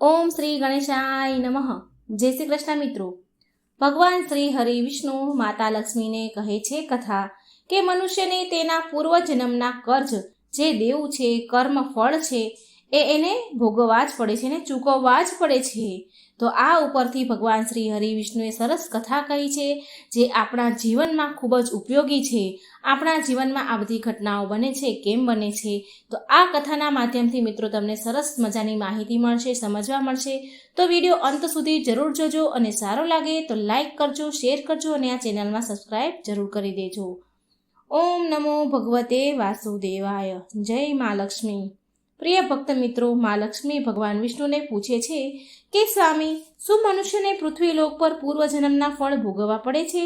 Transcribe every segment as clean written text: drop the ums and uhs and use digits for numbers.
ઓમ શ્રી ગણેશાય નમઃ. જય શ્રી કૃષ્ણ મિત્રો. ભગવાન શ્રી હરિ વિષ્ણુ માતા લક્ષ્મીને કહે છે કથા કે મનુષ્યને તેના પૂર્વજન્મના કર્જ જે દેવું છે, કર્મ ફળ છે, એને ભોગવવા જ પડે છે ને ચૂકવવા જ પડે છે. તો આ ઉપરથી ભગવાન શ્રી હરિ વિષ્ણુએ સરસ કથા કહી છે જે આપણા જીવનમાં ખૂબ જ ઉપયોગી છે. આપણા જીવનમાં આ બધી ઘટનાઓ બને છે, કેમ બને છે? તો આ કથાના માધ્યમથી મિત્રો તમને સરસ મજાની માહિતી મળશે, સમજવા મળશે. તો વિડીયો અંત સુધી જરૂર જોજો અને સારો લાગે તો લાઈક કરજો, શેર કરજો અને આ ચેનલમાં સબસ્ક્રાઈબ જરૂર કરી દેજો. ઓમ નમો ભગવતે વાસુદેવાય. જય મા લક્ષ્મી. પ્રિય ભક્ત મિત્રો, મા લક્ષ્મી ભગવાન વિષ્ણુને પૂછે છે કે સ્વામી, શું મનુષ્યને પૃથ્વીલોક પર પૂર્વજન્મના ફળ ભોગવવા પડે છે?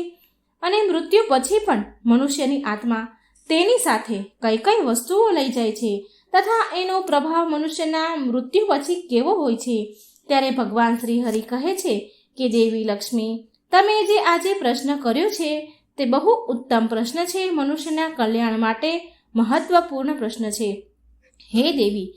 અને મૃત્યુ પછી પણ મનુષ્યની આત્મા તેની સાથે કઈ કઈ વસ્તુઓ લઈ જાય છે તથા એનો પ્રભાવ મનુષ્યના મૃત્યુ પછી કેવો હોય છે? ત્યારે ભગવાન શ્રી હરિ કહે છે કે દેવી લક્ષ્મી, તમે જે આજે પ્રશ્ન કર્યો છે તે બહુ ઉત્તમ પ્રશ્ન છે, મનુષ્યના કલ્યાણ માટે મહત્વપૂર્ણ પ્રશ્ન છે. હે દેવી,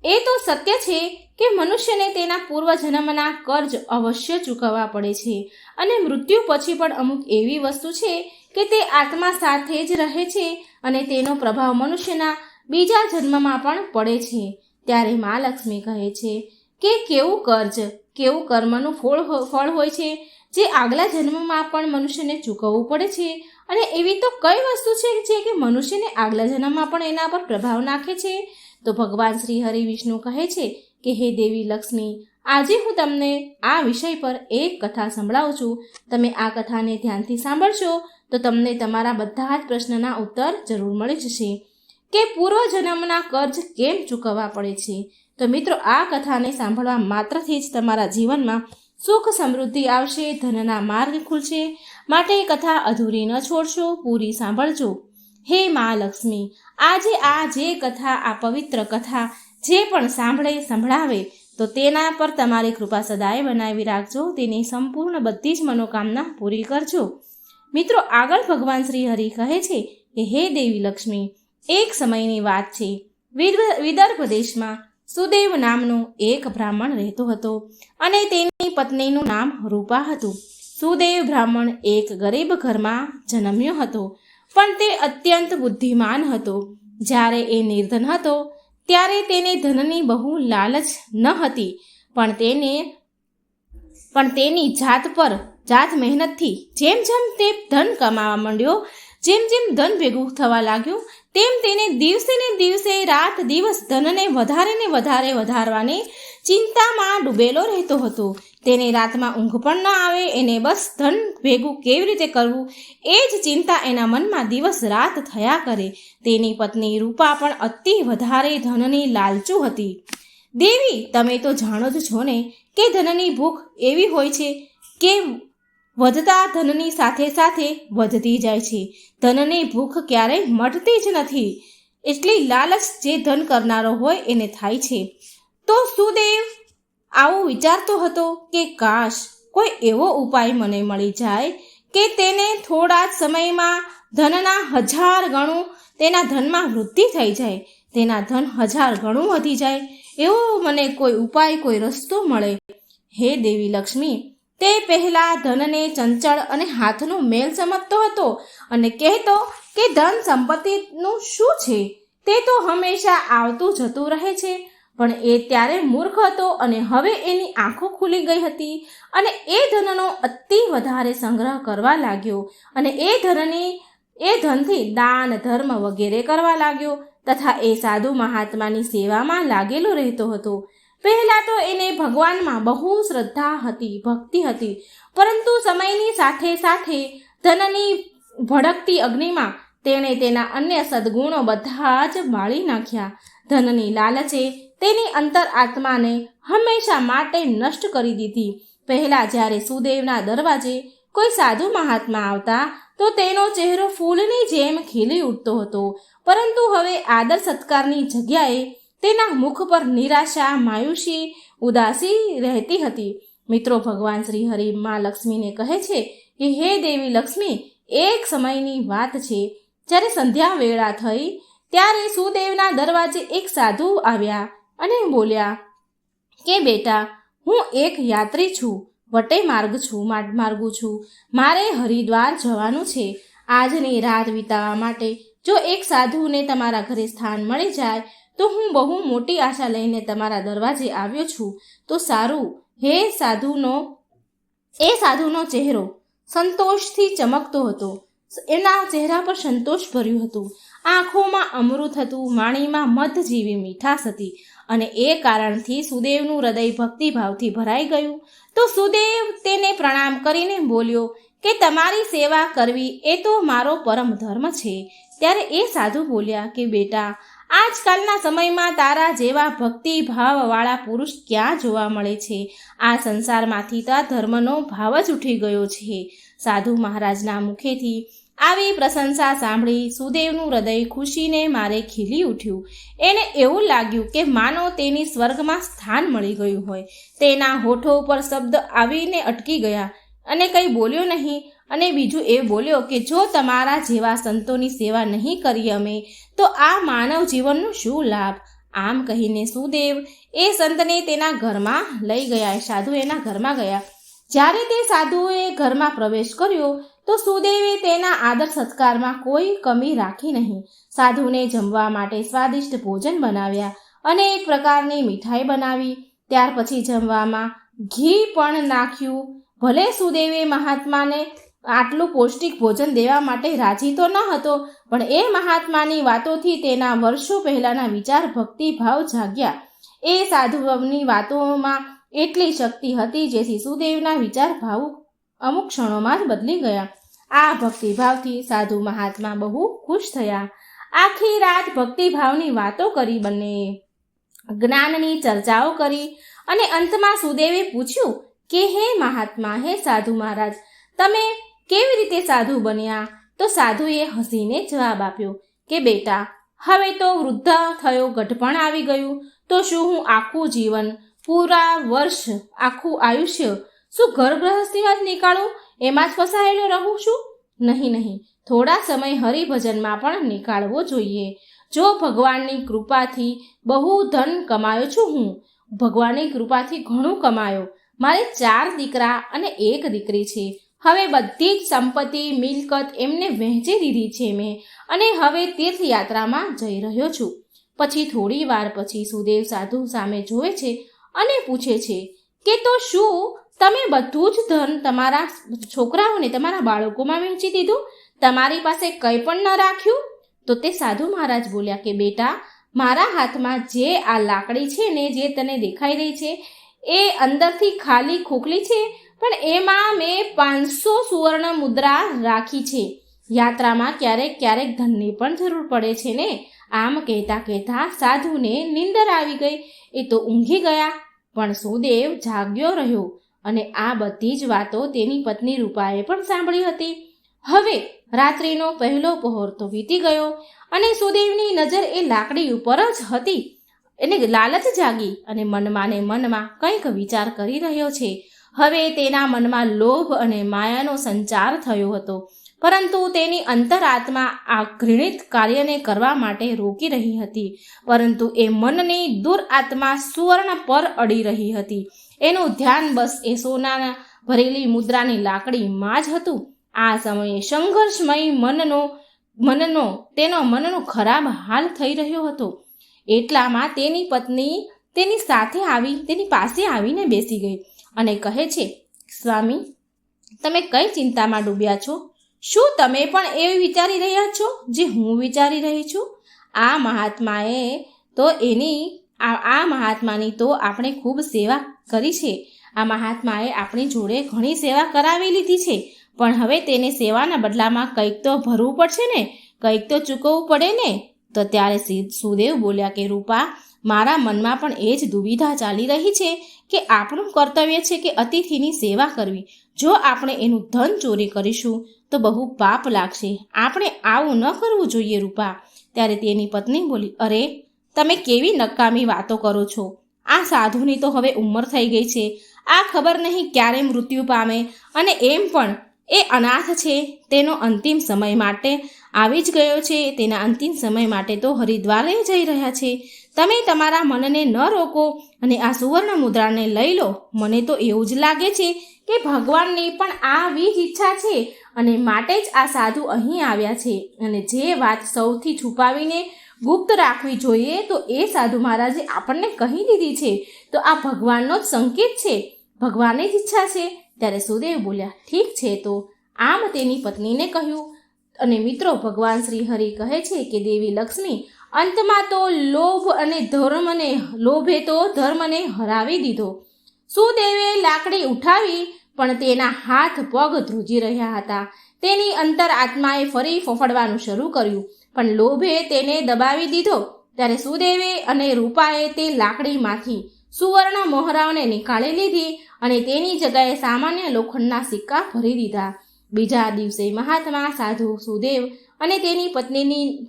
એ તો સત્ય છે કે મનુષ્યને તેના પૂર્વજન્મના કર્જ અવશ્ય ચૂકવવા પડે છે અને મૃત્યુ પછી પણ અમુક એવી વસ્તુ છે કે તે આત્મા સાથે જ રહે છે અને તેનો પ્રભાવ મનુષ્યના બીજા જન્મમાં પણ પડે છે. ત્યારે મા લક્ષ્મી કહે છે કે કેવું કર્જ, કેવું કર્મનું ફળ હોય છે જે આગલા જન્મમાં પણ મનુષ્યને ચૂકવવું પડે છે. અને એવી તો કઈ વસ્તુ છે જે કે મનુષ્યને આગલા જન્મમાં પણ એના પર પ્રભાવ નાખે છે? તો ભગવાન શ્રી હરિ વિષ્ણુ કહે છે કે હે દેવી લક્ષ્મી, આજે હું તમને આ વિષય પર એક કથા સંભળાવું છું. તમે આ કથાને ધ્યાનથી સાંભળશો તો તમને તમારા બધા જ પ્રશ્નના ઉત્તર જરૂર મળી જશે કે પૂર્વજન્મના કર્જ કેમ ચૂકવવા પડે છે. તો મિત્રો, આ કથાને સાંભળવા માત્રથી જ તમારા જીવનમાં સુખ સમૃદ્ધિ આવશે, ધનના માર્ગ ખુલશે. માટે કથા અધૂરી ન છોડશો, પૂરી સાંભળજો. હે મા લક્ષ્મી, આજે આ જે કથા, આ પવિત્ર કથા જે પણ સંભળાવે તો તેના પર તમારી કૃપા સદાય બનાવી રાખજો. તેની સંપૂર્ણ બધી જ મનોકામના પૂરી કરજો. મિત્રો, આગળ ભગવાન શ્રી હરિ કહે છે કે હે દેવી લક્ષ્મી, એક સમયની વાત છે. વિદર્ભ દેશમાં સુદેવ નામનો એક બ્રાહ્મણ રહેતો હતો અને તેની પત્નીનું નામ રૂપા હતું. સુદેવ બ્રાહ્મણ એક ગરીબ ઘરમાં જન્મ્યો હતો, પણ તે અત્યંત બુદ્ધિમાન હતો. જ્યારે એ નિર્ધન હતો ત્યારે તેને ધનની બહુ લાલચ ન હતી, પણ તેની જાત મહેનતથી જેમ જેમ તે ધન કમાવા માંડ્યો, જેમ જેમ ધન ભેગું થવા લાગ્યું, તેમ તેને દિવસે ને દિવસે રાત દિવસ ધનને વધારે વધારવાની ચિંતામાં ડૂબેલો રહેતો હતો. તેને રાતમાં ઊંઘ પણ ન આવે. એને બસ ધન ભેગું કેવી રીતે કરવું એ જ ચિંતા એના મનમાં દિવસ રાત થયા કરે. તેની પત્ની રૂપા પણ અતિ વધારે ધનની લાલચુ હતી. દેવી, તમે તો જાણો જ છો ને કે ધનની ભૂખ એવી હોય છે કે વધતા ધનની સાથે સાથે વધતી જાય છે. ધનની ભૂખ ક્યારેય મટતી જ નથી. એટલી લાલચ જે ધન કરનારો હોય એને થાય છે. તો સુદેવ આવું વિચારતો હતો કે કાશ કોઈ એવો ઉપાય મને મળી જાય કે તેને થોડા જ સમયમાં ધનના 1000 ગણું તેના ધનમાં વૃદ્ધિ થઈ જાય, તેના ધન 1000 ગણું વધી જાય, એવો મને કોઈ ઉપાય, કોઈ રસ્તો મળે. હે દેવી લક્ષ્મી, તે પહેલા ધનને ચંચળ અને હાથનું મેલ સમજતો હતો અને કહેતો કે ધન સંપત્તિનું શું છે, તે તો હંમેશા આવતું જતું રહે છે. પણ એ ત્યારે મૂર્ખ હતો અને હવે એની આંખો ખુલી ગઈ હતી અને એ ધનનો અતિ વધારે સંગ્રહ કરવા લાગ્યો અને એ ધનથી દાન ધર્મ વગેરે કરવા લાગ્યો તથા એ સાધુ મહાત્માની સેવામાં લાગેલો રહેતો હતો. પહેલા તો એને ભગવાનમાં બહુ શ્રદ્ધા હતી, ભક્તિ હતી, પરંતુ સમયની સાથે સાથે ધનની ભડકતી અગ્નિમાં તેણે તેના અન્ય સદગુણો બધા જ બાળી નાખ્યા. ધનની લાલચે તેની અંતર આત્માને હંમેશા માટે નષ્ટ કરી દીધી. પહેલા જ્યારે સુદેવના દરવાજે કોઈ સાધુ મહાત્મા આવતા તો તેનો ચહેરો ફૂલની જેમ ખીલી ઉઠતો હતો, પરંતુ હવે આદર સત્કારની જગ્યાએ તેના મુખ પર નિરાશા, માયુસી, ઉદાસી રહેતી હતી. મિત્રો, ભગવાન શ્રી હરિ મા લક્ષ્મીને કહે છે કે હે દેવી લક્ષ્મી, એક સમયની વાત છે. જ્યારે સંધ્યા વેળા થઈ ત્યારે સુદેવના દરવાજે એક સાધુ આવ્યા અને બોલ્યા કે બેટા, હું એક યાત્રી છું, વટે માર્ગું છું. મારે હરિદ્વાર જવાનું છે. આજની રાત વિતાવવા માટે જો એક સાધુને તમારા ઘરે સ્થાન મળી જાય તો હું બહુ મોટી આશા લઈને તમારા દરવાજે આવ્યો છું. તો સારું. એ સાધુનો ચહેરો સંતોષથી ચમકતો હતો. એના ચહેરા પર સંતોષ ભર્યું હતું. આંખોમાં અમૃત હતું, વાણીમાં મધ જેવી મીઠાશ હતી, અને એ કારણથી સુદેવનું હૃદય ભક્તિભાવથી ભરાઈ ગયું. તો સુદેવ તેને પ્રણામ કરીને બોલ્યો કે તમારી સેવા કરવી એ તો મારો પરમ ધર્મ છે. ત્યારે એ સાધુ બોલ્યા કે બેટા, આજકાલના સમયમાં તારા જેવા ભક્તિભાવવાળા પુરુષ ક્યાં જોવા મળે છે? આ સંસારમાંથી તો આ ધર્મનો ભાવ જ ઉઠી ગયો છે. સાધુ મહારાજના મુખેથી આવી પ્રશંસા સાંભળી સુદેવનું હૃદય ખુશીને મારે ખીલી ઉઠ્યું. એને એવું લાગ્યું કે માનો તેની સ્વર્ગમાં સ્થાન મળી ગયું હોય. તેના હોઠો ઉપર શબ્દ આવીને અટકી ગયા અને કંઈ બોલ્યો નહીં. અને બીજું એ બોલ્યો કે જો તમારા જેવા સંતોની સેવા નહીં કરીએ અમે તો આ માનવ જીવનનો શું લાભ? આમ કહીને સુદેવ એ સંતને તેના ઘરમાં લઈ ગયા. સાધુ એના ઘરમાં ગયા. જ્યારે તે સાધુએ ઘરમાં પ્રવેશ કર્યો તો સુદેવે તેના આદર સત્કારમાં કોઈ કમી રાખી નહીં. સાધુને જમવા માટે સ્વાદિષ્ટ ભોજન બનાવ્યા અને એક પ્રકારની મીઠાઈ બનાવી. ત્યાર પછી જમવામાં ઘી પણ નાખ્યું. ભલે સુદેવે મહાત્માને આટલું પૌષ્ટિક ભોજન દેવા માટે રાજી તો ન હતો, પણ એ મહાત્માની વાતોથી તેના વર્ષો પહેલાંના વિચાર ભક્તિભાવ જાગ્યા. એ સાધુની વાતોમાં એટલી શક્તિ હતી જેથી સુદેવના વિચાર ભાવ અમુક ક્ષણોમાં જ બદલી ગયા. આ ભક્તિભાવથી સાધુ મહાત્મા બહુ ખુશ થયા. આખી રાત ભક્તિભાવની વાતો કરી, બંને જ્ઞાનની ચર્ચાઓ કરી, અને અંતમાં સુદેવે પૂછ્યું કે હે મહાત્મા, હે સાધુ મહારાજ, તમે કેવી રીતે સાધુ બન્યા? તો સાધુએ હસીને જવાબ આપ્યો કે બેટા, હવે તો વૃદ્ધ થયો, ગઢપણ આવી ગયું, તો શું હું આખું જીવન, પૂરા વર્ષ, આખું આયુષ્ય શું ઘર ગૃહસ્થીમાં જ નીકાળું? એમાં જ ફસાયેલો રહું છું? નહીં, થોડા સમય હરિભજનમાં પણ નીકાળવો જોઈએ. જો ભગવાનની કૃપાથી બહુ ધન કમાયો છું, હું ભગવાનની કૃપાથી ઘણું કમાયો. મારે 4 દીકરા અને 1 દીકરી છે. હવે બધી જ સંપત્તિ મિલકત એમને વહેંચી દીધી છે મેં, અને હવે તીર્થયાત્રામાં જઈ રહ્યો છું. પછી થોડી વાર પછી સુદેવ સાધુ સામે જોવે છે અને પૂછે છે કે તો શું તમે બધું જ ધન તમારા છોકરાઓને, તમારા બાળકોમાં વહેંચી દીધું? તમારી પાસે કંઈ પણ ન રાખ્યું? તો તે સાધુ મહારાજ બોલ્યા કે બેટા, મારા હાથમાં જે આ લાકડી છે ને, જે તને દેખાઈ રહી છે, એ અંદરથી ખાલી ખોખલી છે, પણ એમાં મેં 500 સુવર્ણ મુદ્રા રાખી છે. યાત્રામાં ક્યારેક ધનની પણ જરૂર પડે છે ને. આમ કહેતા સાધુને નીંદર આવી ગઈ. એ તો ઊંઘી ગયા, પણ સુદેવ જાગ્યો રહ્યો. અને આ બધી જ વાતો તેની પત્ની રૂપાએ પણ સાંભળી હતી. હવે રાત્રિનો પહેલો પહોર તો વીતી ગયો અને સુદેવની નજર એ લાકડી ઉપર જ હતી. એને લાલચ જાગી અને મનમાં કંઈક વિચાર કરી રહ્યો છે. હવે તેના મનમાં લોભ અને માયાનો સંચાર થયો હતો, પરંતુ તેની અંતરાત્મા આ ઘૃણિત કાર્યને કરવા માટે રોકી રહી હતી. પરંતુ એ મનની દુરાત્મા સુવર્ણ પર અડી રહી હતી. એનું ધ્યાન બસ એ સોનાના ભરેલી મુદ્રાની લાકડીમાં જ હતું. આ સમયે સંઘર્ષમય મનનો ખરાબ હાલ થઈ રહ્યો હતો. એટલામાં તેની પત્ની તેની પાસે આવીને બેસી ગઈ અને કહે છે, સ્વામી, તમે કઈ ચિંતામાં ડૂબ્યા છો? શું તમે પણ એવું વિચારી રહ્યા છો જે હું વિચારી રહી છું? આ મહાત્માની તો આપણે ખૂબ સેવા કરી છે. આ મહાત્માએ આપણી જોડે ઘણી સેવા કરાવી લીધી છે, પણ હવે તેને સેવાના બદલામાં કંઈક તો ભરવું પડશે ને, કંઈક તો ચૂકવવું પડે ને. તો ત્યારે સુદેવ બોલ્યા કે રૂપા, મારા મનમાં પણ એ જ દુવિધા ચાલી રહી છે કે આપણું કર્તવ્ય છે કે અતિથિની સેવા કરવી. જો આપણે એનું ધન ચોરી કરીશું તો બહુ પાપ લાગશે. આપણે આવું ન કરવું જોઈએ રૂપા. ત્યારે તેની પત્ની બોલી, અરે, તમે કેવી નકામી વાતો કરો છો? આ સાધુની તો હવે ઉંમર થઈ ગઈ છે. આ ખબર નહીં ક્યારે મૃત્યુ પામે, અને એમ પણ એ અનાથ છે. તેનો અંતિમ સમય માટે આવી જ ગયો છે. તેના અંતિમ સમય માટે તો હરિદ્વારે જઈ રહ્યા છે. તમે તમારા મનને ન રોકો અને આ સુવર્ણ મુદ્રાને લઈ લો. મને તો એવું જ લાગે છે કે ભગવાનની પણ આવી જ ઈચ્છા છે અને માટે જ આ સાધુ અહીં આવ્યા છે. અને જે વાત સૌથી છુપાવીને ગુપ્ત રાખવી જોઈએ તો એ સાધુ મહારાજે આપણને કહી દીધી છે. તો આ ભગવાનનો જ સંકેત છે, ભગવાનની જ ઈચ્છા છે. ત્યારે સુદેવ બોલ્યા, ઠીક છે. તો આમ તેની પત્નીને કહ્યું. અને મિત્રો, ભગવાન શ્રી હરિ કહે છે કે દેવી લક્ષ્મી અંતમાં તો લોભે તો ધર્મને હરાવી દીધો. સુદેવે લાકડી ઉઠાવી પણ તેના હાથ પગ ધ્રુજી રહ્યા હતા. તેની અંતર આત્માએ ફરી ફફડવાનું શરૂ કર્યું, પણ લોભે તેને દબાવી દીધો. ત્યારે સુદેવે અને રૂપાએ તે લાકડીમાંથી સુવર્ણ મોહરાઓને નીકાળી લીધી અને તેની જગ્યાએ સામાન્ય લોખંડના સિક્કા ભરી દીધા. બીજા દિવસે મહાત્મા સાધુ સુદેવ અને તેની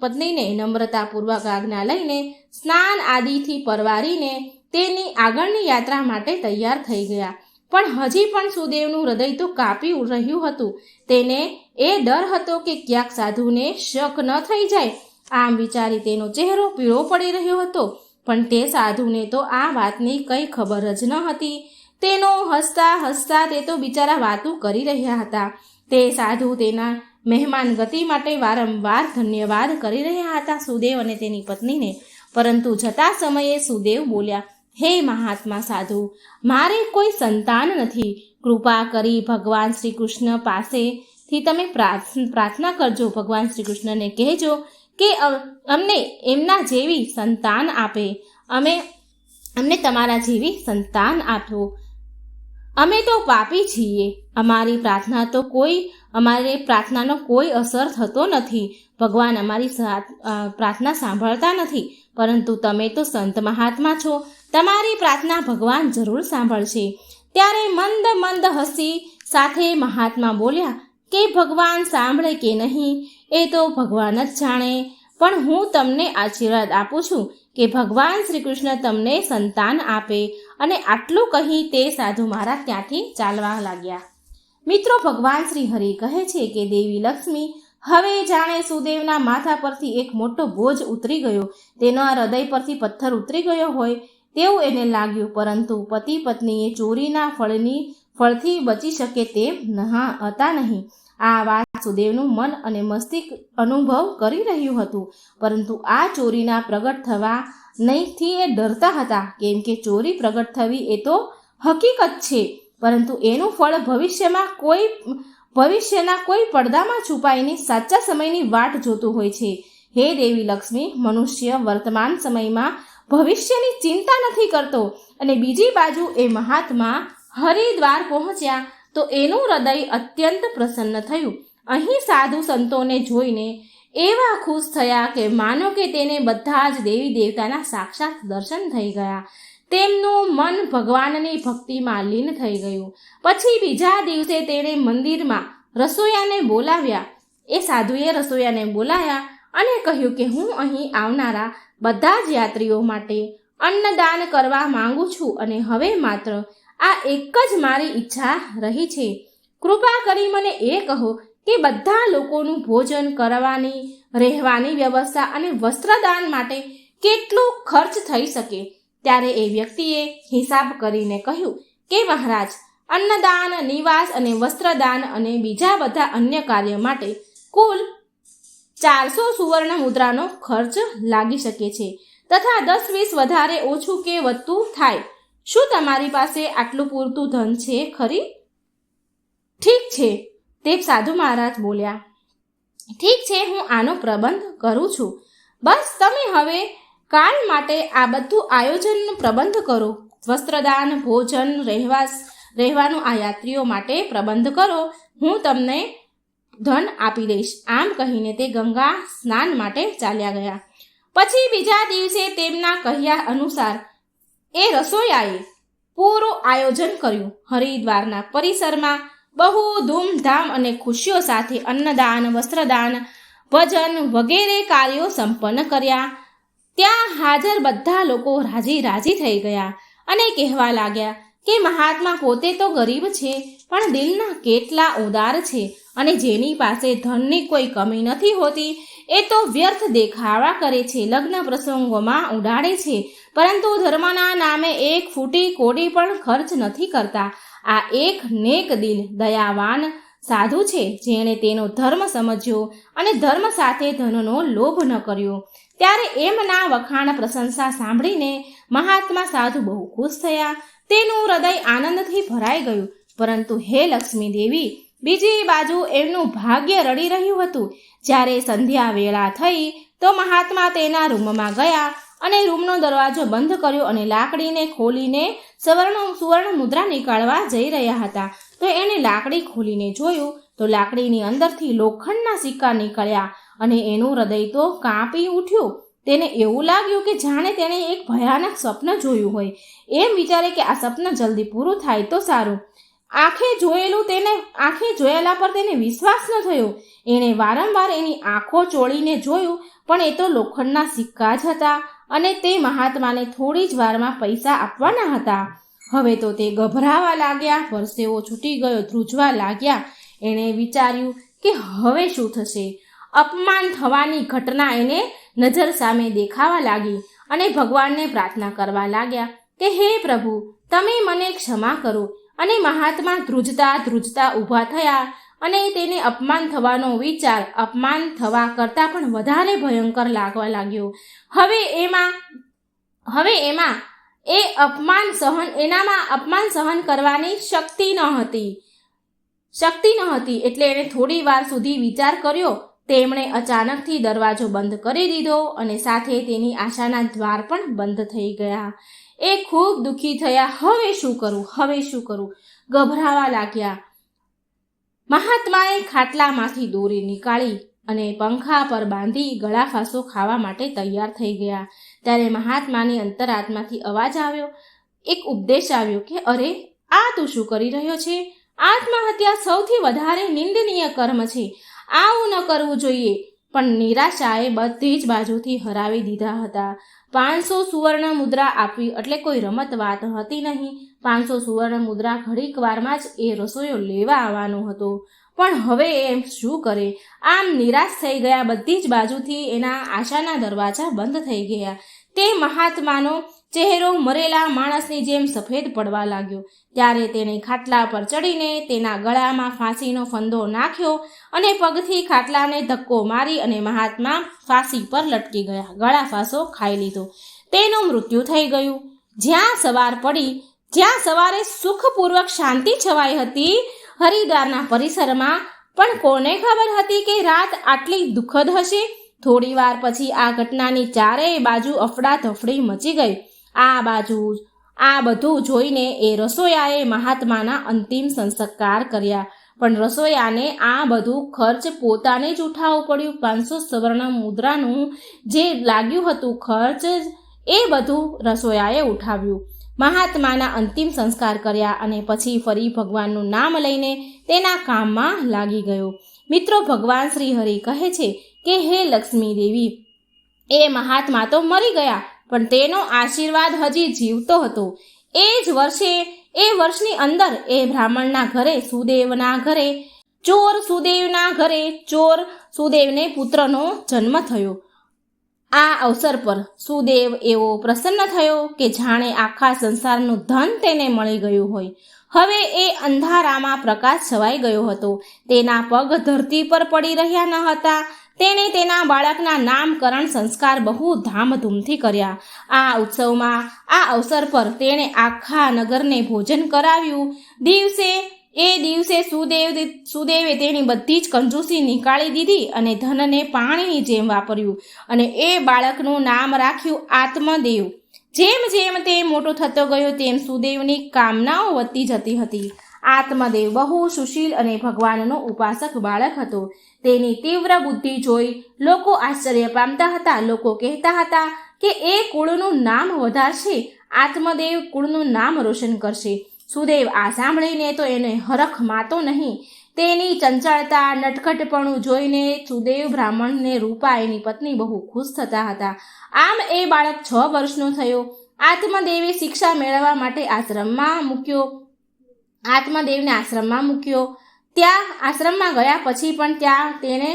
પત્નીને નમ્રતાપૂર્વક આજ્ઞા લઈને સ્નાન આદિથી પરવારીને તેની આગળની યાત્રા માટે તૈયાર થઈ ગયા. પણ હજી પણ સુદેવનું હૃદય તો કાપી રહ્યું હતું. તેને એ ડર હતો કે ક્યાંક સાધુને શક ન થઈ જાય. આમ વિચારી તેનો ચહેરો પીળો પડી રહ્યો હતો. પણ તે સાધુને તો આ વાતની કંઈ ખબર જ ન હતી. તેનો હસતા હસતા તે તો બિચારા વાતું કરી રહ્યા હતા. તે સાધુ તેના મહેમાન ગતિ માટે વારંવાર ધન્યવાદ કરી રહ્યા હતા સુદેવ અને તેની પત્નીને. પરંતુ જતા સમયે સુદેવ બોલ્યા, હે મહાત્મા સાધુ, મારે કોઈ સંતાન નથી. કૃપા કરી ભગવાન શ્રી કૃષ્ણ પાસેથી તમે પ્રાર્થના કરજો. ભગવાન શ્રી કૃષ્ણને કહેજો કે અમને એમના જેવી સંતાન આપે. અમને તમારા જેવી સંતાન આપો. અમે તો પાપી છીએ. અમારી પ્રાર્થનાનો કોઈ અસર થતો નથી. ભગવાન અમારી પ્રાર્થના સાંભળતા નથી. પરંતુ તમે તો સંત મહાત્મા છો, તમારી પ્રાર્થના ભગવાન જરૂર સાંભળશે. ત્યારે મંદ મંદ હસી સાથે મહાત્મા બોલ્યા કે ભગવાન સાંભળે કે નહીં એ તો ભગવાન જ જાણે. પણ હું તમને આશીર્વાદ આપું છું કે ભગવાન શ્રી કૃષ્ણ તમને સંતાન આપે. અને આટલું કહી તે સાધુ મહારાજ ત્યાંથી ચાલવા લાગ્યા. મિત્રો, ભગવાન શ્રી હરિ કહે છે કે દેવી લક્ષ્મી હવે જાણે સુદેવના માથા પરથી એક મોટો બોજ ઉતરી ગયો, તેના હૃદય પરથી પથ્થર ઉતરી ગયો હોય તેવું એને લાગ્યું. પરંતુ પતિ પત્નીએ ચોરીના ફળથી બચી શકે તેમ હતા નહીં. આ વાત સુદેવનું મન અને મસ્તિષ્ક અનુભવ કરી રહ્યું હતું. પરંતુ આ ચોરીના પ્રગટ થવા નહીંથી એ ડરતા હતા, કેમ કે ચોરી પ્રગટ થવી એ તો હકીકત છે, પરંતુ એનું ફળ ભવિષ્યના કોઈ પડદામાં છુપાઈને સાચા સમયની વાટ જોતું હોય છે. હે દેવી લક્ષ્મી, મનુષ્ય વર્તમાન સમયમાં ભવિષ્યની ચિંતા નથી કરતો. અને બીજી બાજુ એ મહાત્મા હરિદ્વાર પહોંચ્યા તો એનું હૃદય અત્યંત પ્રસન્ન થયું. અહીં સાધુ સંતોને જોઈને એવા ખુશ થયા કે માનો કે તેને બધા જ દેવી દેવતાના સાક્ષાત દર્શન થઈ ગયા. તેમનું મન ભગવાનની ભક્તિમાં લીન થઈ ગયું. પછી બીજા દિવસે તેણે મંદિરમાં રસોઈયાને બોલાવ્યા. એ સાધુએ રસોઈયાને બોલાયા અને કહ્યું કે હું અહીં આવનારા બધા જ યાત્રીઓ માટે અન્નદાન કરવા માંગુ છું અને હવે માત્ર આ એક જ મારી ઈચ્છા રહી છે. કૃપા કરી મને એ કહો કે બધા લોકોનું ભોજન કરવાની, રહેવાની વ્યવસ્થા અને વસ્ત્રદાન માટે કેટલો ખર્ચ થઈ શકે. ત્યારે એ વ્યક્તિએ હિસાબ કરીને કહ્યું કે મહારાજ, અન્નદાન, નિવાસ અને વસ્ત્રદાન અને બીજા બધા અન્ય કાર્ય માટે કુલ 400 સુવર્ણ મુદ્રાનો ખર્ચ લાગી શકે છે તથા 10-20 વધારે ઓછું કે વધતું થાય. શું તમારી પાસે આટલું પૂરતું ધન છે ખરી? ઠીક છે, તે સાધુ મહારાજ બોલ્યા. ઠીક છે, હું આનો પ્રબંધ કરું છું. બસ તમે હવે કાલ માટે આ બધું આયોજનનો પ્રબંધ કરો. વસ્ત્રદાન, ભોજન, રહેવાનું આ યાત્રીઓ માટે પ્રબંધ કરો. હું તમને ધન આપી દઈશ. આમ કહીને તે ગંગા સ્નાન માટે ચાલ્યા ગયા. પછી બીજા દિવસે તેમના કહ્યા અનુસાર એ રસોઈયાએ પૂરું આયોજન કર્યું. હરિદ્વારના પરિસરમાં બહુ ધૂમધામ અને ખુશીઓ સાથે અન્નદાન, વસ્ત્રદાન, ભજન વગેરે કાર્યો સંપન્ન કર્યા. ત્યાં હાજર બધા લોકો રાજી થઈ ગયા અને કહેવા લાગ્યા કે મહાત્મા પોતે તો ગરીબ છે, પણ દિલના કેટલા ઉદાર છે, અને જેની પાસે ધનની કોઈ કમી નથી હોતી એ તો વ્યર્થ દેખાવા કરે છે, લગ્ન પ્રસંગોમાં ઉડાડે છે, પરંતુ ધર્મના નામે એક ફૂટી કોડી પણ ખર્ચ નથી કરતા. આ એક નેક દિલ દયાવાન સાધુ છે, જેણે તેનો ધર્મ સમજ્યો અને ધર્મ સાથે ધનનો લોભ ન કર્યો. ત્યારે એમના વખાણ પ્રશંસા સાંભળીને મહાત્મા સાધુ બહુ ખુશ થયા. તેનું હૃદય આનંદથી ભરાઈ ગયું. પરંતુ હે લક્ષ્મી દેવી, બીજી બાજુ એમનું ભાગ્ય રડી રહ્યું હતું. જ્યારે સંધ્યા વેળા થઈ તો મહાત્મા તેના રૂમમાં ગયા અને રૂમનો દરવાજો બંધ કર્યો અને લાકડીને ખોલીને સુવર્ણ મુદ્રા નીકાળવા જઈ રહ્યા હતા. તો એણે લાકડી ખોલીને જોયું તો લાકડીની અંદરથી લોખંડના સિક્કા નીકળ્યા અને એનું હૃદય તો કાંપી ઉઠ્યું. તેને એવું લાગ્યું કે જાણે તેણે એક ભયાનક સ્વપ્ન જોયું હોય. એમ વિચારે કે આ સ્વપ્ન જલ્દી પૂરું થાય તો સારું. આંખે જોયેલા પર તેને વિશ્વાસ ન થયો. એણે વારંવાર એની આંખો ચોળીને જોયું, પણ એ તો લોખંડના સિક્કા જ હતા અને તે મહાત્માને થોડી જ વારમાં પૈસા આપવાના હતા. હવે તો તે ગભરાવા લાગ્યા, પરસેવો છૂટી ગયો, ધ્રુજવા લાગ્યા. એણે વિચાર્યું કે હવે શું થશે. અપમાન થવાની ઘટના એને નજર સામે દેખાવા લાગી અને ભગવાનને પ્રાર્થના કરવા લાગ્યા કે હે પ્રભુ, તમે મને ક્ષમા કરો. અને મહાત્મા ધ્રુજતા ઊભા થયા અને તેને અપમાન થવાનો વિચાર અપમાન થવા કરતાં પણ વધારે ભયંકર લાગવા લાગ્યો. હવે એમાં અપમાન સહન કરવાની શક્તિ ન હતી. એટલે એણે થોડી વાર સુધી વિચાર કર્યો. તેમણે અચાનકથી દરવાજો બંધ કરી દીધો અને સાથે તેની આશાના દ્વાર પણ બંધ થઈ ગયા. એ ખૂબ દુઃખી થયા. હવે શું કરું? ગભરાવા લાગ્યા. મહાત્માએ ખાટલામાંથી દોરી નીકાળી અને પંખા પર બાંધી ગળાફાંસો ખાવા માટે તૈયાર થઈ ગયા. ત્યારે મહાત્માની અંતરાત્માથી અવાજ આવ્યો, એક ઉપદેશ આવ્યો કે અરે, આ તું શું કરી રહ્યો છે? આત્મહત્યા સૌથી વધારે નિંદનીય કર્મ છે. આવું ન કરવું જોઈએ. પણ નિરાશાએ બધી જ બાજુથી હરાવી દીધા હતા. 500 સુવર્ણ મુદ્રા આપવી એટલે કોઈ રમત વાત હતી નહીં. 500 સુવર્ણ મુદ્રા ઘડીક વારમાં જ એ રસોઈયો લેવા આવવાનો હતો. પણ હવે એમ શું કરે? આમ નિરાશ થઈ ગયા. બધી જ બાજુથી એના આશાના દરવાજા બંધ થઈ ગયા. તે મહાત્માનો ચહેરો મરેલા માણસની જેમ સફેદ પડવા લાગ્યો. ત્યારે તેણે ખાટલા પર ચડીને તેના ગળામાં ફાંસીનો ફંદો નાખ્યો અને પગથી ખાટલાને ધક્કો મારી અને મહાત્મા ફાંસી પર લટકી ગયા. ગળા ફાંસો ખાઈ લીધો. તેનું મૃત્યુ થઈ ગયું. જ્યાં સવારે સુખપૂર્વક શાંતિ છવાઈ હતી હરિદ્વારના પરિસરમાં, પણ કોને ખબર હતી કે રાત આટલી દુઃખદ હશે. થોડી વાર પછી આ ઘટનાની ચારેય બાજુ અફડાતફડી મચી ગઈ. આ બધું જોઈને એ રસોયાએ મહાત્માના અંતિમ સંસ્કાર કર્યા. પણ રસોયાને આ બધું ખર્ચ પોતાને જ ઉઠાવવું પડ્યું. 500 સુવર્ણ મુદ્રાનું જે લાગ્યું હતું ખર્ચ, એ બધું રસોયાએ ઉઠાવ્યું. મહાત્માના અંતિમ સંસ્કાર કર્યા અને પછી ફરી ભગવાનનું નામ લઈને તેના કામમાં લાગી ગયો. મિત્રો, ભગવાન શ્રી હરિ કહે છે કે હે લક્ષ્મી દેવી, એ મહાત્મા તો મરી ગયા, પણ તેનો આશીર્વાદ હજી જીવતો હતો. એ વર્ષની અંદર એ બ્રાહ્મણના ઘરે ચોર સુદેવને પુત્રનો જન્મ થયો. આ અવસર પર સુદેવ એવો પ્રસન્ન થયો કે જાણે આખા સંસારનું ધન તેને મળી ગયું હોય. હવે એ અંધારામાં પ્રકાશ છવાઈ ગયો હતો. તેના પગ ધરતી પર પડી રહ્યા ન હતા. તેણે તેના બાળકના નામકરણ સંસ્કાર બહુ ધામધૂમથી કર્યા. આ અવસર પર તેણે આખા નગરને ભોજન કરાવ્યું. દિવસે સુદેવે તેની બધી જ કંજૂસી નીકાળી દીધી અને ધનને પાણીની જેમ વાપર્યું અને એ બાળકનું નામ રાખ્યું આત્મદેવ. જેમ જેમ તે મોટો થતો ગયો તેમ સુદેવની કામનાઓ વધતી જતી હતી. આત્મદેવ બહુ સુશીલ અને ભગવાનનો ઉપાસક બાળક હતો. તેની તીવ્ર બુદ્ધિ જોઈ લોકો આશ્ચર્ય પામતા હતા. લોકો કહેતા હતા કે એ કુળનું નામ વધારશે, આત્મદેવ કુળનું નામ રોશન કરશે. સુદેવ આ સાંભળીને તો એને હરખ માતો નહીં. તેની ચંચળતા, નટખટપણું જોઈને સુદેવ બ્રાહ્મણને રૂપા એની પત્ની બહુ ખુશ થતા હતા. આમ એ બાળક 6 વર્ષનો થયો. આત્મદેવે શિક્ષા મેળવવા માટે આશ્રમમાં મૂક્યો. ત્યાં આશ્રમમાં ગયા પછી પણ ત્યાં તેણે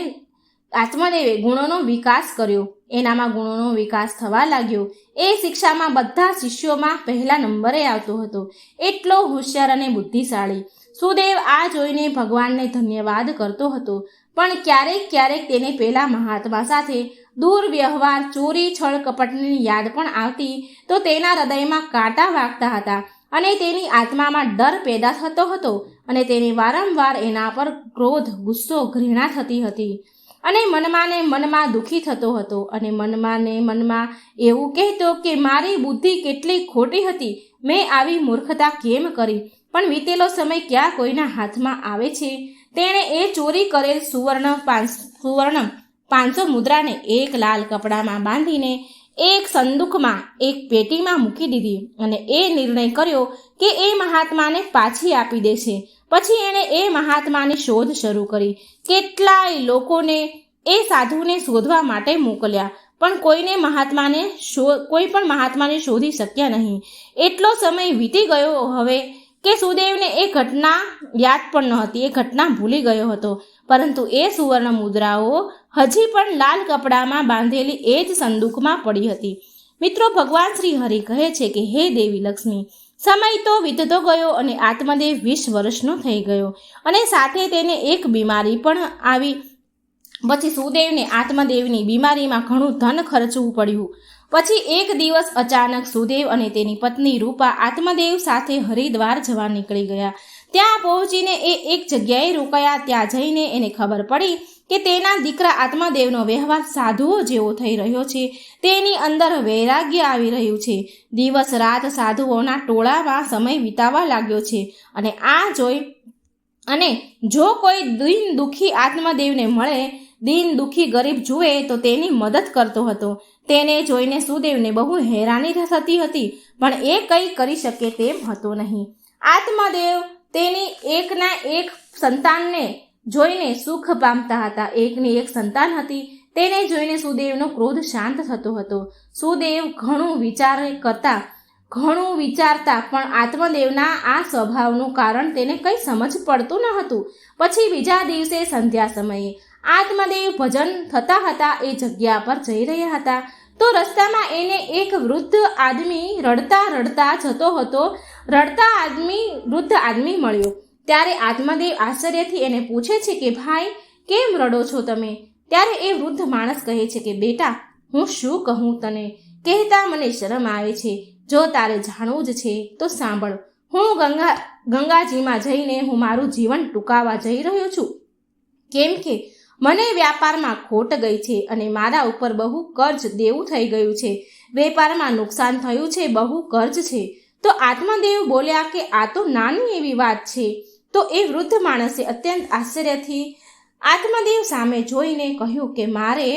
આત્મદેવે ગુણોનો વિકાસ કર્યો. એનામાં ગુણોનો વિકાસ થવા લાગ્યો. એ શિક્ષામાં બધા શિષ્યોમાં પહેલા નંબરે આવતો હતો. એટલો હોશિયાર અને બુદ્ધિશાળી. સુદેવ આ જોઈને ભગવાનને ધન્યવાદ કરતો હતો. પણ ક્યારેક તેને પેલા મહાત્મા સાથે દુર્વ્યવહાર, ચોરી, છળ, કપટની યાદ પણ આવતી તો તેના હૃદયમાં કાંટા વાગતા હતા અને તેની આત્મામાં ડર પેદા થતો હતો અને તેને વારંવાર એના પર ક્રોધ, ગુસ્સો, ઘૃણા થતી હતી અને મનમાં દુઃખી થતો હતો અને મનમાં એવું કહેતો કે મારી બુદ્ધિ કેટલી ખોટી હતી, મેં આવી મૂર્ખતા કેમ કરી. પણ વીતેલો સમય ક્યાં કોઈના હાથમાં આવે છે. તેણે એ ચોરી કરેલ સુવર્ણ 500 મુદ્રાને એક લાલ કપડામાં બાંધીને એક સંદૂકમાં, એક પેટીમાં મૂકી દીધી અને એ નિર્ણય કર્યો કે એ મહાત્માને પાછી આપી દેશે. પછી એણે એ મહાત્માની શોધ શરૂ કરી. કેટલાય લોકોને એ સાધુને શોધવા માટે મોકલ્યા, પણ કોઈ પણ મહાત્માને શોધી શક્યા નહીં. એટલો સમય વીતી ગયો હવે કે સુદેવને એ ઘટના યાદ પણ ન હતી. એ ઘટના ભૂલી ગયો હતો. પરંતુ એ સુવર્ણ મુદ્રાઓ હજી પણ લાલ કપડામાં બાંધેલી એ જ સંદૂકમાં પડી હતી. મિત્રો, ભગવાન શ્રી હરિ કહે છે કે હે દેવી લક્ષ્મી, સમય તો વીતતો ગયો અને આત્મદેવ 20 વર્ષનો થઈ ગયો અને સાથે તેને એક બીમારી પણ આવી. પછી સુદેવને આત્મદેવની બીમારીમાં ઘણું ધન ખર્ચવું પડ્યું. પછી એક દિવસ અચાનક સુદેવ અને તેની પત્ની રૂપા આત્મદેવ સાથે હરિદ્વાર જવા નીકળી ગયા. ત્યાં પહોંચીને એ એક જગ્યાએ રોકાયા. ત્યાં જઈને એને ખબર પડી કે તેના દીકરા આત્મદેવનો વ્યવહાર સાધુઓ જેવો થઈ રહ્યો છે. તેની અંદર વૈરાગ્ય આવી રહ્યું છે. દિવસ રાત સાધુઓના ટોળામાં સમય વિતાવવા લાગ્યો છે અને જો કોઈ દીન દુઃખી આત્મદેવને મળે, દીન દુઃખી ગરીબ જુએ તો તેની મદદ કરતો હતો. તેને જોઈને સુદેવને બહુ હેરાની થતી હતી, પણ એ કંઈ કરી શકે તેમ હતો નહીં. આત્મદેવ તેની એકના એક સંતાનને જોઈને સુખ પામતા હતા. એકની એક સંતાન હતી. તેને જોઈને સુદેવનો ક્રોધ શાંત થતો હતો. સુદેવ ઘણું વિચારતા પણ આત્મદેવના આ સ્વભાવનું કારણ તેને કંઈ સમજ પડતું ન હતું. પછી બીજા દિવસે સંધ્યા સમયે આત્મદેવ ભજન થતા હતા એ જગ્યા પર જઈ રહ્યા હતા તો રસ્તામાં એને એક વૃદ્ધ આદમી રડતા જતો હતો. વૃદ્ધ આદમી મળ્યો. ત્યારે આત્મદેવ આશ્ચર્યથી એને પૂછે છે કે ભાઈ, કેમ રડો છો તમે? ત્યારે એ વૃદ્ધ માણસ કહે છે કે બેટા, હું શું કહું તને, કહેતા મને શરમ આવે છે. જો તારે જાણવું જ છે તો સાંભળ. હું ગંગાજીમાં જઈને હું મારું જીવન ટૂંકાવવા જઈ રહ્યો છું, કેમ કે મને વ્યાપારમાં ખોટ ગઈ છે અને મારા ઉપર બહુ કર્જ દેવું થઈ ગયું છે. વેપારમાં નુકસાન થયું છે, બહુ કર્જ છે. તો આત્મદેવ બોલ્યા કે આ તો નાની એવી વાત છે. તો એ વૃદ્ધ માણસે અત્યંત આશ્ચર્યથી આત્મદેવ સામે જોઈને કહ્યું કે મારે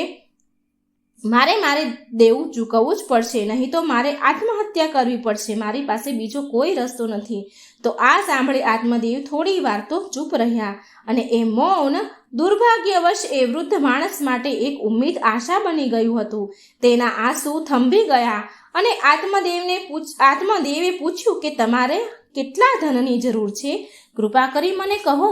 દેવું ચૂકવવું જ પડશે, નહીં તો મારે આત્મહત્યા કરવી પડશે. મારી પાસે બીજો કોઈ રસ્તો નથી. તો આ સાંભળી આત્મદેવ થોડી વાર તો ચૂપ રહ્યા અને એ મૌન દુર્ભાગ્યવશ એ વૃદ્ધ માણસ માટે એક ઉમ્મીદ આશા બની ગયું હતું. તેના આંસુ થંભી ગયા અને આત્મદેવે પૂછ્યું કે તમારે કેટલા ધનની જરૂર છે? કૃપા કરી મને કહો.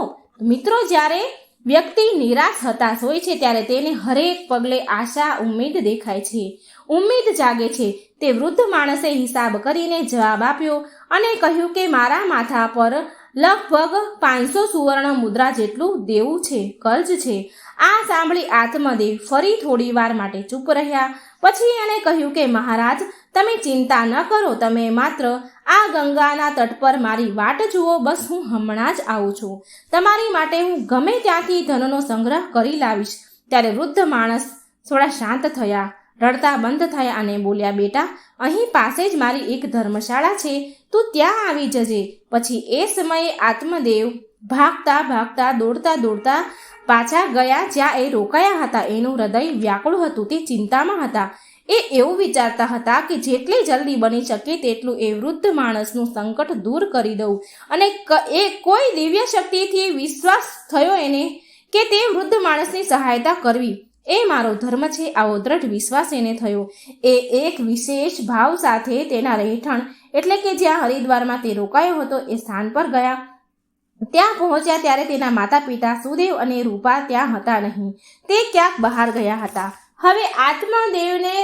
મિત્રો, જ્યારે વ્યક્તિ નિરાશ હતાશ હોય છે ત્યારે તેને હરેક પગલે આશા, ઉમ્મીદ દેખાય છે, ઉમ્મીદ જાગે છે. તે વૃદ્ધ માણસે હિસાબ કરીને જવાબ આપ્યો અને કહ્યું કે મારા માથા પર લગભગ 500 સુવર્ણ મુદ્રા જેટલું દેવું છે, કર્જ છે. આ સાંભળી આત્મદેવ ફરી થોડી વાર માટે ચૂપ રહ્યા. પછી એણે કહ્યું કે મહારાજ, તમે ચિંતા ન કરો, તમે માત્ર આ ગંગાના તટ પર મારી વાટ જુઓ. બસ હું હમણાં જ આવું છું. તમારી માટે હું ગમે ત્યાંથી ધનનો સંગ્રહ કરી લાવીશ. ત્યારે વૃદ્ધ માણસ થોડા શાંત થયા, રડતા બંધ થયા અને બોલ્યા, બેટા, અહીં પાસે જ મારી એક ધર્મશાળા છે, તું ત્યાં આવી જજે. પછી એ સમયે આત્મદેવ ભાગતા દોડતા પાછા ગયા જ્યાં એ રોકાયા હતા. એનું હૃદય વ્યાકુળ હતું, તે ચિંતામાં હતા. એ એવું વિચારતા હતા કે જેટલી જલ્દી બની શકે તેટલું એ વૃદ્ધ માણસનું સંકટ દૂર કરી દઉં. અને એ કોઈ દિવ્ય શક્તિથી વિશ્વાસ થયો એને કે તે વૃદ્ધ માણસની સહાયતા કરવી. એ મારો ધર્મ છે, આવો દ્રઢ વિશ્વાસ એને થયો. એ એક વિશેષ ભાવ સાથે તેના રહેઠાણ એટલે કે જ્યાં હરિદ્વારમાં તે રોકાયો હતો એ સ્થાન પર ગયા. ત્યાં પહોંચ્યા ત્યારે તેના માતા પિતા સુદેવ અને રૂપા ત્યાં હતા નહીં. તે ક્યાંક બહાર ગયા હતા. હવે આત્મદેવને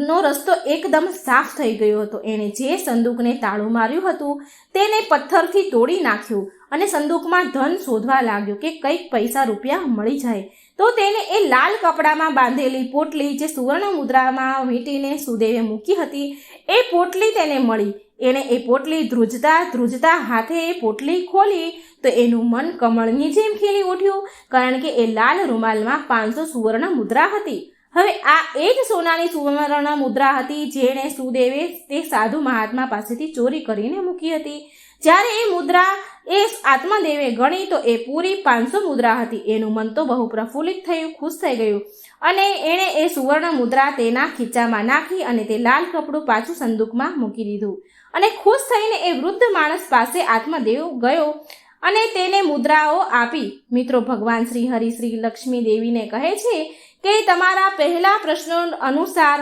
નો રસ્તો એકદમ સાફ થઈ ગયો હતો. એણે જે સંદૂકને તાળું માર્યું હતું તેને પથ્થરથી તોડી નાખ્યું અને સંદૂકમાં ધન શોધવા લાગ્યો કે કંઈક પૈસા રૂપિયા મળી જાય. તો તેને એ લાલ કપડામાં બાંધેલી પોટલી જે સુવર્ણ મુદ્રામાં વીંટીને સુદેવે મૂકી હતી એ પોટલી તેને મળી. એણે એ પોટલી ધ્રુજતા હાથે એ પોટલી ખોલી તો એનું મન કમળની જેમ ખીલી ઉઠ્યું, કારણ કે એ લાલ રૂમાલમાં 500 સુવર્ણ મુદ્રા હતી. હવે આ એ જ સોનાની સુવર્ણ મુદ્રા હતી જેણે સુદેવે તે સાધુ મહાત્મા પાસેથી ચોરી કરીને મૂકી હતી. જ્યારે એ મુદ્રા એ આત્મદેવે ગણી તો એ પૂરી 500 મુદ્રા હતી. એનું મન તો બહુ પ્રફુલ્લિત થયું, ખુશ થઈ ગયું અને એણે એ સુવર્ણ મુદ્રા તેના ખીચામાં નાખી અને તે લાલ કપડું પાછું સંદૂકમાં મૂકી દીધું. અને ખુશ થઈને એ વૃદ્ધ માણસ પાસે આત્મદેવ ગયો અને તેને મુદ્રાઓ આપી. મિત્રો, ભગવાન શ્રી હરિ શ્રી લક્ષ્મી દેવીને કહે છે કે તમારા પહેલા પ્રશ્નો અનુસાર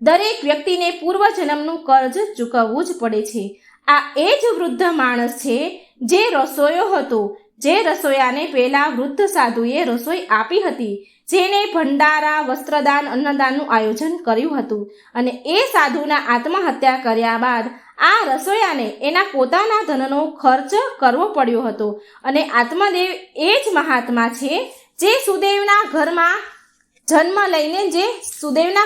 દરેક વ્યક્તિને પૂર્વજન્મનું કર્જ ચૂકવવું જ પડે છે. આ એ જ વૃદ્ધ માણસ છે જે રસોયો હતો, જે રસોયાને પહેલા વૃદ્ધ સાધુએ રસોઈ આપી હતી, જેને ભંડારા, વસ્ત્રદાન, અન્નદાનનું આયોજન કર્યું હતું. અને એ સાધુના આત્મહત્યા કર્યા બાદ આ રસોયાને એના પોતાના ધનનો ખર્ચ કરવો પડ્યો હતો. અને આત્મદેવ એ જ મહાત્મા છે જે સુદેવના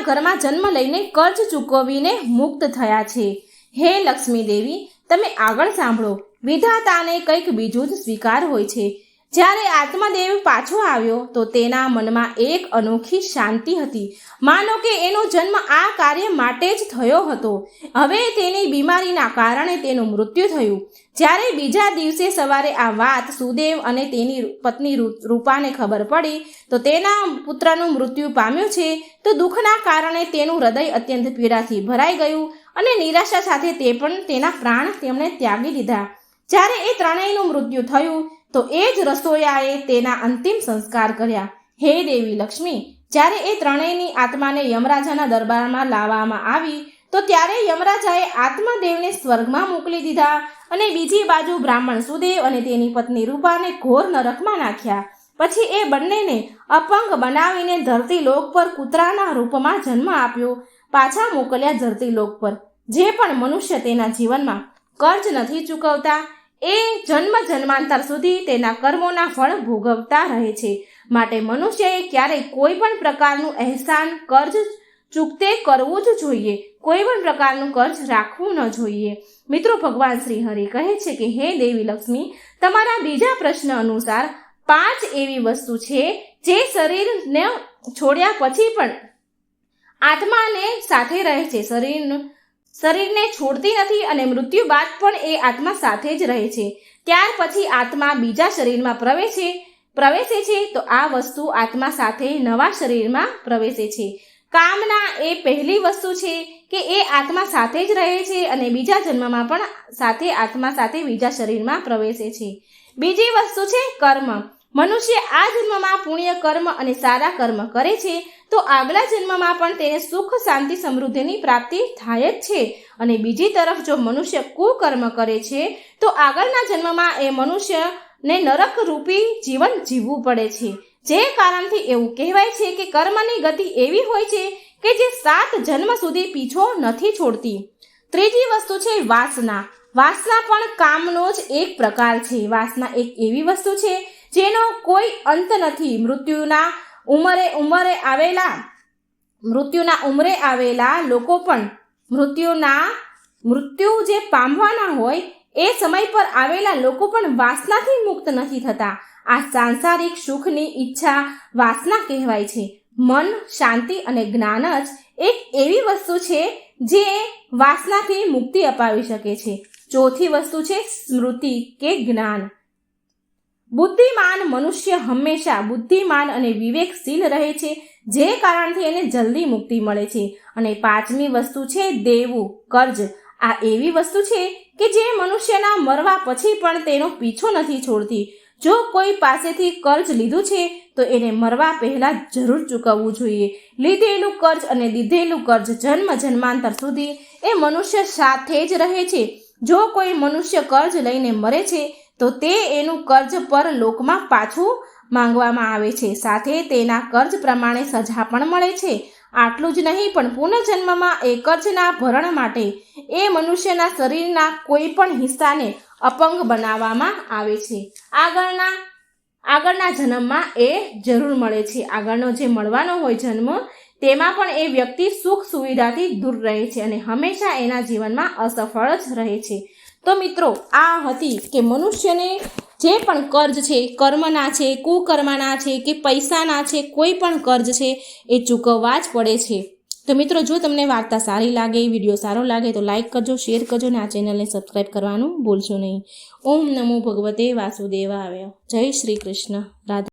ઘરમાં જન્મ લઈને કર્જ ચૂકવીને મુક્ત થયા છે. હે લક્ષ્મી દેવી, તમે આગળ સાંભળો. વિધાતાને કંઈક બીજું જ સ્વીકાર હોય છે. જ્યારે આત્મદેવ પાછો આવ્યો તો તેના મનમાં એક અનોખી શાંતિ હતી. માનો કે એનો જન્મ આ કાર્ય માટે જ થયો હતો. હવે તેની બીમારીના કારણે તેનું મૃત્યુ થયું. જ્યારે બીજા દિવસે સવારે આ વાત સુદેવ અને તેની પત્ની રૂપાને ખબર પડી તો તેના પુત્રનું મૃત્યુ પામ્યું છે તો દુઃખના કારણે તેનું હૃદય અત્યંત પીડાથી ભરાઈ ગયું અને નિરાશા સાથે તે પણ તેના પ્રાણ તેમણે ત્યાગી દીધા. જ્યારે એ ત્રણેયનું મૃત્યુ થયું તો એ જ રસોયાએ તેના અંતિમ સંસ્કાર કર્યા. હે દેવી લક્ષ્મી, જ્યારે એ ત્રણેયની આત્માને યમરાજાના દરબારમાં લાવવામાં આવી તો ત્યારે યમરાજાએ આત્મદેવને સ્વર્ગમાં મોકલી દીધા અને બીજી બાજુ બ્રાહ્મણ સુદેવ અને તેની પત્ની રૂપાને ઘોર નરકમાં નાખ્યા. પછી એ બંનેને અપંગ બનાવીને ધરતીલોક પર કૂતરાના રૂપમાં જન્મ આપ્યો, પાછા મોકલ્યા ધરતીલોક પર. જે પણ મનુષ્ય તેના જીવનમાં કર્જ નથી ચૂકવતા એ જન્મ જન્માંતર સુધી તેના કર્મોના ફળ ભોગવતા રહે છે. માટે મનુષ્યએ ક્યારેય કોઈ પણ પ્રકારનું અહેસાન, કર્જ ચૂકતે કરવું જ જોઈએ. કોઈ પણ પ્રકારનું કર્જ રાખવું ન જોઈએ. મિત્રો, ભગવાન શ્રી હરિ કહે છે કે હે દેવી લક્ષ્મી, તમારા બીજા પ્રશ્ન અનુસાર 5 એવી વસ્તુ છે જે શરીરને છોડ્યા પછી પણ આત્માને સાથે રહે છે. શરીરને છોડતી નથી અને મૃત્યુ બાદ પણ એ આત્મા સાથે જ રહે છે. ત્યાર પછી આત્મા બીજા શરીરમાં પ્રવેશે છે તો આ વસ્તુ આત્મા સાથે નવા શરીરમાં પ્રવેશે છે. કામના એ પહેલી વસ્તુ છે કે એ આત્મા સાથે જ રહે છે અને બીજા જન્મમાં પણ આત્મા સાથે બીજા શરીરમાં પ્રવેશે છે. બીજી વસ્તુ છે કર્મ. મનુષ્ય આ જન્મમાં પુણ્ય કર્મ અને સારા કર્મ કરે છે તો આગલા જન્મમાં પણ તેને સુખ, શાંતિ, સમૃદ્ધિની પ્રાપ્તિ થાય જ છે. અને બીજી તરફ જો મનુષ્ય કુકર્મ કરે છે તો આગળના જન્મમાં એ મનુષ્યને નરક રૂપી જીવન જીવવું પડે છે. જે કારણથી એવું કહેવાય છે કે કર્મની ગતિ એવી હોય છે કે જે 7 જન્મ સુધી પીછો નથી છોડતી. ત્રીજી વસ્તુ છે વાસના. વાસના પણ કામનો જ એક પ્રકાર છે. વાસના એક એવી વસ્તુ છે જેનો કોઈ અંત નથી. મૃત્યુના ઉંમરે આવેલા લોકો પણ મૃત્યુ જે પામવાના હોય એ સમય પર આવેલા લોકો પણ વાસનાથી મુક્ત નથી થતા. આ સાંસારિક સુખની ઈચ્છા વાસના કહેવાય છે. મન, શાંતિ અને જ્ઞાન જ એક એવી વસ્તુ છે જે વાસનાથી મુક્તિ અપાવી શકે છે. ચોથી વસ્તુ છે સ્મૃતિ કે જ્ઞાન. બુદ્ધિમાન મનુષ્ય હંમેશા બુદ્ધિમાન અને વિવેકશીલ રહે છે, જે કારણથી એને જલ્દી મુક્તિ મળે છે. અને 5મી વસ્તુ છે દેવું, કર્જ. આ એવી વસ્તુ છે કે જે મનુષ્યના મરવા પછી પણ તેનો પીછો નથી છોડતી. જો કોઈ પાસેથી કર્જ લીધું છે તો એને મરવા પહેલાં જરૂર ચૂકવવું જોઈએ. લીધેલું કર્જ અને દીધેલું કર્જ જન્મ જન્માંતર સુધી એ મનુષ્ય સાથે જ રહે છે. જો કોઈ મનુષ્ય કર્જ લઈને મરે છે તો તે એનું કર્જ પર લોકમાં પાછું માંગવામાં આવે છે. સાથે તેના કર્જ પ્રમાણે સજા પણ મળે છે. આટલું જ નહીં પણ પુનર્જન્મમાં એ કર્જના ભરણ માટે એ મનુષ્યના શરીરના કોઈ પણ હિસ્સાને અપંગ બનાવવામાં આવે છે. આગળના જન્મમાં એ જરૂર મળે છે. આગળનો જે મળવાનો હોય જન્મ તેમાં પણ એ વ્યક્તિ સુખ સુવિધાથી દૂર રહે છે અને હંમેશા એના જીવનમાં અસફળ જ રહે છે. તો મિત્રો, આ હતી કે મનુષ્યને જે પણ કર્જ છે, કર્મના છે, કુકર્મના છે કે પૈસાના છે, કોઈ પણ કર્જ છે એ ચૂકવવા જ પડે છે. તો મિત્રો, જો તમને વાર્તા સારી લાગે, વિડીયો સારો લાગે તો લાઇક કરજો, શેર કરજો અને આ ચેનલને સબસ્ક્રાઈબ કરવાનું ભૂલશો નહીં. ઓમ નમો ભગવતે વાસુદેવાય. જય શ્રી કૃષ્ણ. રાધે.